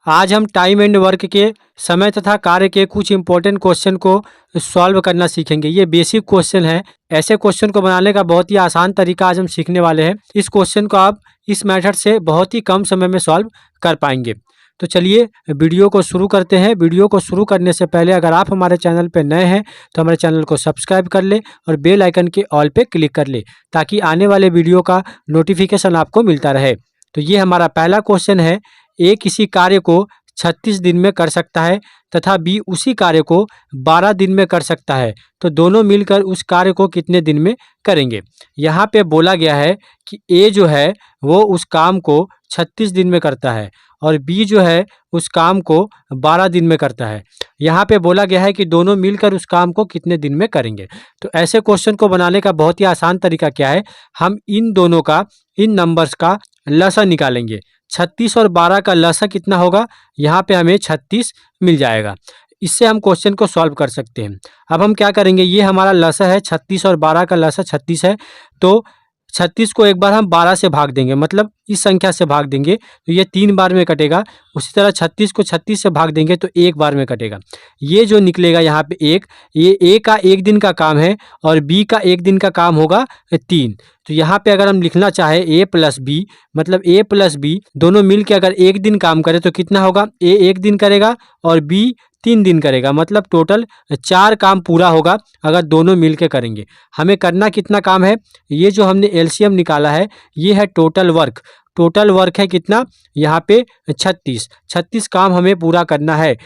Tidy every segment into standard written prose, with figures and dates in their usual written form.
आज हम time and work के समय तथा कार्य के कुछ इंपॉर्टेंट क्वेश्चन को सॉल्व करना सीखेंगे। ये बेसिक क्वेश्चन है। ऐसे क्वेश्चन को बनाने का बहुत ही आसान तरीका आज हम सीखने वाले हैं। इस क्वेश्चन को आप इस मेथड से बहुत ही कम समय में सॉल्व कर पाएंगे। तो चलिए वीडियो को शुरू करते हैं। वीडियो को शुरू करने से पहले अगर आप हमारे चैनल पर नए हैं तो हमारे चैनल को सब्सक्राइब कर ले और बेल आइकन के ऑल पे क्लिक कर ले, ताकि आने वाले वीडियो का नोटिफिकेशन आपको मिलता रहे। तो ये हमारा पहला क्वेश्चन है। ए किसी कार्य को 36 दिन में कर सकता है तथा बी उसी कार्य को 12 दिन में कर सकता है, तो दोनों मिलकर उस कार्य को कितने दिन में करेंगे। यहाँ पे बोला गया है कि ए जो है वो उस काम को 36 दिन में करता है और बी जो है उस काम को 12 दिन में करता है। यहाँ पे बोला गया है कि दोनों मिलकर उस काम को कितने दिन में करेंगे। तो ऐसे क्वेश्चन को बनाने का बहुत ही आसान तरीका क्या है, हम इन दोनों का, इन नंबर्स का लसा निकालेंगे। 36 और 12 का लसा कितना होगा, यहाँ पे हमें 36 मिल जाएगा। इससे हम क्वेश्चन को सॉल्व कर सकते हैं। अब हम क्या करेंगे, ये हमारा लसा है 36 और 12 का लसा 36 है, तो 36 को एक बार हम 12 से भाग देंगे, मतलब इस संख्या से भाग देंगे तो ये 3 बार में कटेगा। उसी तरह 36 को 36 से भाग देंगे तो 1 बार में कटेगा। ये जो निकलेगा यहाँ पे ये ए का 1 दिन का काम है और बी का 1 दिन का काम होगा 3। तो यहाँ पे अगर हम लिखना चाहे ए प्लस बी, मतलब ए प्लस बी दोनों मिल के अगर 1 दिन काम करे तो कितना होगा, ए 1 दिन करेगा और बी 3 दिन करेगा, मतलब टोटल 4 काम पूरा होगा अगर दोनों मिल के करेंगे। हमें करना कितना काम है, ये जो हमने एलसीएम निकाला है ये है टोटल वर्क। टोटल वर्क है कितना, यहाँ पे 36 काम हमें पूरा करना है।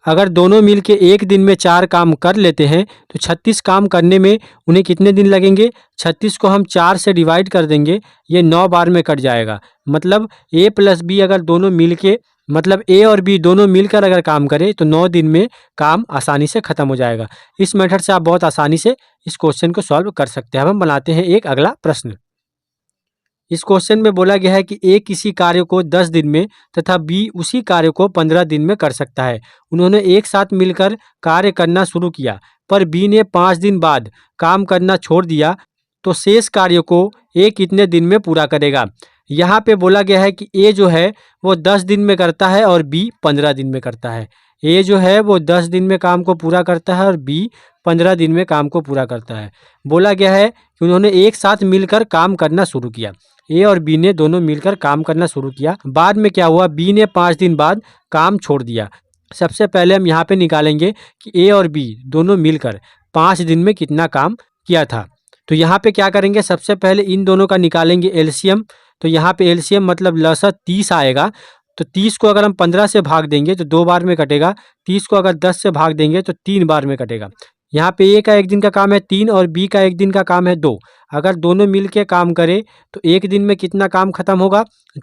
अगर दोनों मिलके 1 दिन में 4 काम कर लेते हैं तो 36 काम करने में उन्हें कितने दिन लगेंगे। 36 को हम 4 से डिवाइड कर देंगे, ये 9 बार में कट जाएगा। मतलब ए प्लस बी अगर दोनों मिलके, मतलब ए और बी दोनों मिलकर अगर काम करें तो 9 दिन में काम आसानी से ख़त्म हो जाएगा। इस मेथड से आप बहुत आसानी से इस क्वेश्चन को सॉल्व कर सकते हैं। अब हम बनाते हैं एक अगला प्रश्न। इस क्वेश्चन में बोला गया है कि ए किसी कार्य को 10 दिन में तथा बी उसी कार्य को 15 दिन में कर सकता है। उन्होंने एक साथ मिलकर कार्य करना शुरू किया, पर बी ने 5 दिन बाद काम करना छोड़ दिया, तो शेष कार्य को ए कितने दिन में पूरा करेगा। यहाँ पे बोला गया है कि ए जो है वो 10 दिन में करता है और बी 15 दिन में करता है। ए जो है वो 10 दिन में काम को पूरा करता है और बी 15 दिन में काम को पूरा करता है। बोला गया है कि उन्होंने एक साथ मिलकर काम करना शुरू किया। ए और बी ने दोनों मिलकर काम करना शुरू किया। बाद में क्या हुआ, बी ने 5 दिन बाद काम छोड़ दिया। सबसे पहले हम यहाँ पे निकालेंगे कि ए और बी दोनों मिलकर 5 दिन में कितना काम किया था। तो यहाँ पे क्या करेंगे, सबसे पहले इन दोनों का निकालेंगे एलसीएम। तो यहाँ पे एलसीएम मतलब लसा 30 आएगा। तो 30 को अगर हम 15 से भाग देंगे तो 2 बार में कटेगा। 30 को अगर 10 से भाग देंगे तो 3 बार में कटेगा। यहाँ पे ए का 1 दिन का काम है 3 और बी का 1 दिन का काम है 2। अगर दोनों मिल के काम करें तो 1 दिन में कितना काम खत्म होगा,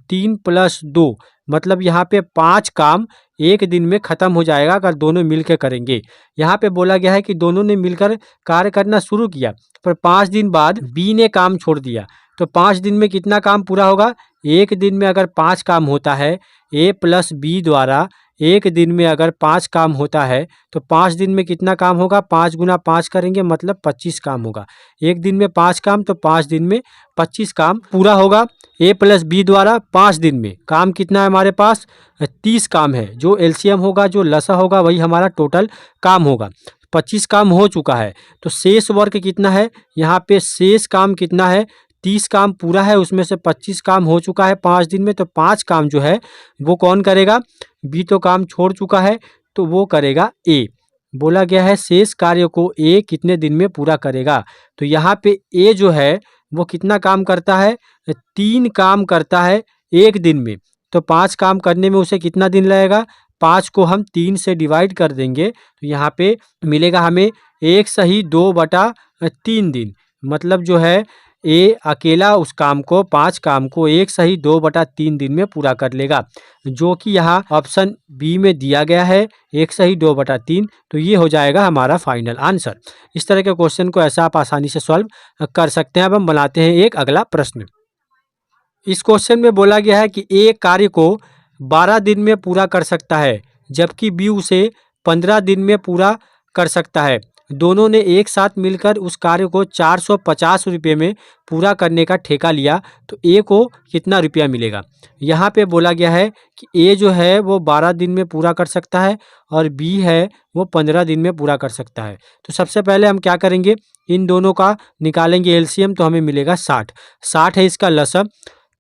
3 + 2, मतलब यहाँ पे 5 काम 1 दिन में ख़त्म हो जाएगा अगर दोनों मिल के करेंगे। यहाँ पे बोला गया है कि दोनों ने मिलकर कार्य करना शुरू किया, पर 5 दिन बाद बी ने काम छोड़ दिया। तो 5 दिन में कितना काम पूरा होगा, 1 दिन में अगर 5 काम होता है, ए प्लस बी द्वारा 1 दिन में अगर 5 काम होता है तो 5 दिन में कितना काम होगा, 5 × 5 करेंगे मतलब 25 काम होगा। 1 दिन में 5 काम तो 5 दिन में 25 काम पूरा होगा। ए प्लस बी द्वारा 5 दिन में काम कितना है हमारे पास, 30 काम है। जो एलसीएम होगा, जो लसा होगा, वही हमारा टोटल काम होगा। 25 काम हो चुका है, तो शेष वर्क कितना है, यहाँ पे शेष काम कितना है, 30 काम पूरा है, उसमें से 25 काम हो चुका है 5 दिन में। तो 5 काम जो है वो कौन करेगा, बी तो काम छोड़ चुका है तो वो करेगा ए। बोला गया है शेष कार्य को ए कितने दिन में पूरा करेगा। तो यहाँ पे ए जो है वो कितना काम करता है, 3 काम करता है 1 दिन में। तो 5 काम करने में उसे कितना दिन लगेगा, 5 को हम 3 से डिवाइड कर देंगे तो यहाँ पे मिलेगा हमें 1 सही 2/3 दिन। मतलब जो है ए अकेला उस काम को, 5 काम को 1 सही 2/3 दिन में पूरा कर लेगा, जो कि यहाँ ऑप्शन बी में दिया गया है 1 सही 2/3। तो ये हो जाएगा हमारा फाइनल आंसर। इस तरह के क्वेश्चन को ऐसा आप आसानी से सॉल्व कर सकते हैं। अब हम बनाते हैं एक अगला प्रश्न। इस क्वेश्चन में बोला गया है कि ए कार्य को 12 दिन में पूरा कर सकता है, जबकि बी उसे 15 दिन में पूरा कर सकता है। दोनों ने एक साथ मिलकर उस कार्य को 450 रुपये में पूरा करने का ठेका लिया तो ए को कितना रुपया मिलेगा। यहाँ पे बोला गया है कि ए जो है वो 12 दिन में पूरा कर सकता है और बी है वो 15 दिन में पूरा कर सकता है। तो सबसे पहले हम क्या करेंगे, इन दोनों का निकालेंगे एलसीएम तो हमें मिलेगा 60। 60 है इसका लसम।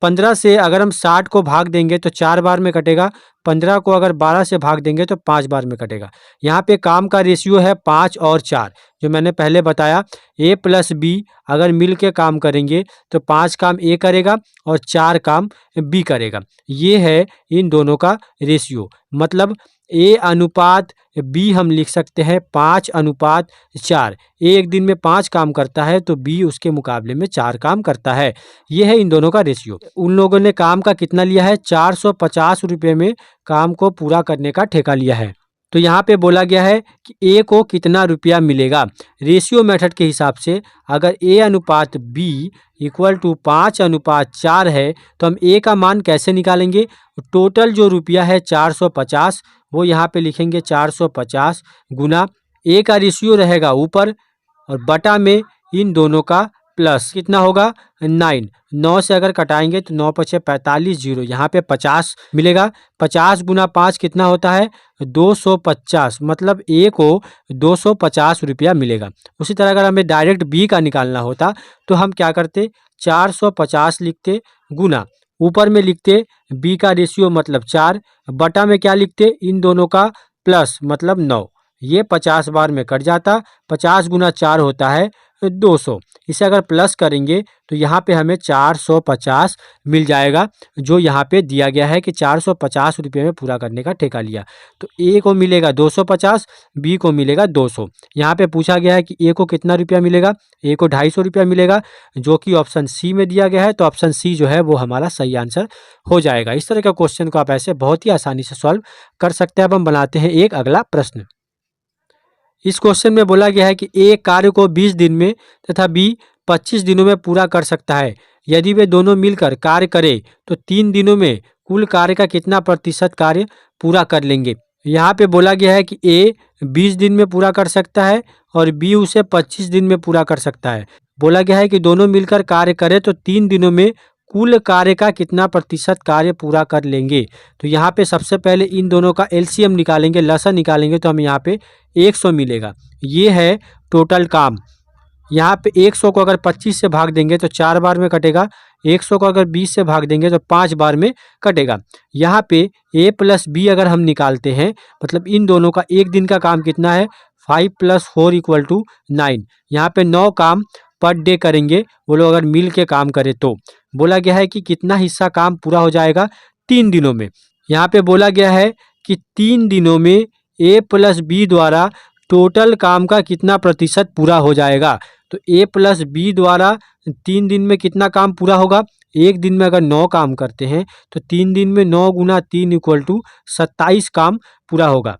15 से अगर हम 60 को भाग देंगे तो 4 बार में कटेगा। 15 को अगर 12 से भाग देंगे तो 5 बार में कटेगा। यहाँ पे काम का रेशियो है 5 और 4, जो मैंने पहले बताया। ए प्लस बी अगर मिल के काम करेंगे तो 5 काम ए करेगा और 4 काम बी करेगा। ये है इन दोनों का रेशियो। मतलब ए अनुपात बी हम लिख सकते हैं 5:4। ए एक दिन में 5 काम करता है तो बी उसके मुकाबले में 4 काम करता है। ये है इन दोनों का रेशियो। उन लोगों ने काम का कितना लिया है, 450 रुपये में काम को पूरा करने का ठेका लिया है। तो यहाँ पे बोला गया है कि ए को कितना रुपया मिलेगा। रेशियो मेथड के हिसाब से अगर ए अनुपात बी इक्वल टू 5:4 है तो हम ए का मान कैसे निकालेंगे। टोटल जो रुपया है 450 वो यहाँ पे लिखेंगे 450 गुना ए का रेशियो रहेगा ऊपर और बटा में इन दोनों का प्लस कितना होगा 9। 9 से अगर कटाएंगे तो 9 पचे 45 जीरो, यहाँ पे 50 मिलेगा। 50 गुना 5 कितना होता है 250। मतलब ए को 250 रुपया मिलेगा। उसी तरह अगर हमें डायरेक्ट बी का निकालना होता तो हम क्या करते, 450 लिखते गुना ऊपर में लिखते बी का रेशियो मतलब 4, बटा में क्या लिखते इन दोनों का प्लस मतलब 9। ये 50 बार में कट जाता। 50 गुना 4 होता है 200। इसे अगर प्लस करेंगे तो यहाँ पे हमें 450 मिल जाएगा, जो यहाँ पे दिया गया है कि 450 रुपये में पूरा करने का ठेका लिया। तो ए को मिलेगा 250, बी को मिलेगा 200। यहाँ पे पूछा गया है कि ए को कितना रुपया मिलेगा, ए को 250 रुपया मिलेगा, जो कि ऑप्शन सी में दिया गया है। तो ऑप्शन सी जो है वो हमारा सही आंसर हो जाएगा। इस तरह का क्वेश्चन को आप ऐसे बहुत ही आसानी से सॉल्व कर सकते हैं। अब हम बनाते हैं एक अगला प्रश्न। इस क्वेश्चन में बोला गया है कि ए कार्य को 20 दिन में तथा बी 25 दिनों में पूरा कर सकता है। यदि वे दोनों मिलकर कार्य करें तो 3 दिनों में कुल कार्य का कितना प्रतिशत कार्य पूरा कर लेंगे। यहाँ पे बोला गया है कि ए 20 दिन में पूरा कर सकता है और बी उसे 25 दिन में पूरा कर सकता है। बोला गया है कि दोनों मिलकर कार्य करें तो 3 दिनों में कुल कार्य का कितना प्रतिशत कार्य पूरा कर लेंगे। तो यहाँ पे सबसे पहले इन दोनों का एलसीएम निकालेंगे, लसा निकालेंगे तो हमें यहाँ पे 100 मिलेगा। ये है टोटल काम। यहाँ पे 100 को अगर 25 से भाग देंगे तो 4 बार में कटेगा। 100 को अगर 20 से भाग देंगे तो 5 बार में कटेगा। यहाँ पे ए प्लस बी अगर हम निकालते हैं मतलब इन दोनों का एक दिन का काम कितना है 5 + 4 = 9। यहाँ पे 9 काम पर डे करेंगे वो लोग अगर मिल के काम करें तो। बोला गया है कि कितना हिस्सा काम पूरा हो जाएगा 3 दिनों में। यहाँ पे बोला गया है कि 3 दिनों में ए प्लस बी द्वारा टोटल काम का कितना प्रतिशत पूरा हो जाएगा। तो ए प्लस बी द्वारा 3 दिन में कितना काम पूरा होगा। एक दिन में अगर 9 काम करते हैं तो 3 दिन में 9 गुना 3 = 27 काम पूरा होगा।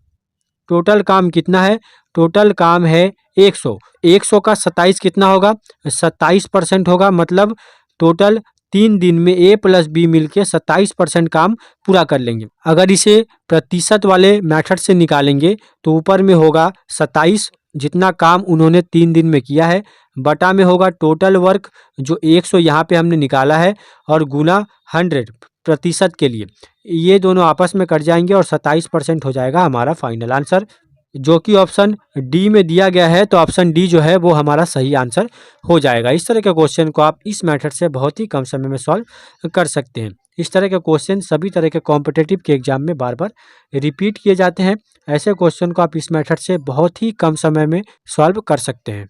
टोटल काम कितना है, टोटल काम है 100। 100 का 27 कितना होगा 27% होगा। मतलब टोटल 3 दिन में ए प्लस बी मिलके 27% काम पूरा कर लेंगे। अगर इसे प्रतिशत वाले मेथड से निकालेंगे तो ऊपर में होगा 27 जितना काम उन्होंने 3 दिन में किया है, बटा में होगा टोटल वर्क जो 100 यहाँ पे हमने निकाला है और गुना 100 प्रतिशत के लिए। ये दोनों आपस में कट जाएंगे और 27% हो जाएगा हमारा फाइनल आंसर, जो कि ऑप्शन डी में दिया गया है। तो ऑप्शन डी जो है वो हमारा सही आंसर हो जाएगा। इस तरह के क्वेश्चन को आप इस मेथड से बहुत ही कम समय में सॉल्व कर सकते हैं। इस तरह के क्वेश्चन सभी तरह के कॉम्पिटिटिव के एग्जाम में बार बार रिपीट किए जाते हैं। ऐसे क्वेश्चन को आप इस मेथड से बहुत ही कम समय में सॉल्व कर सकते हैं।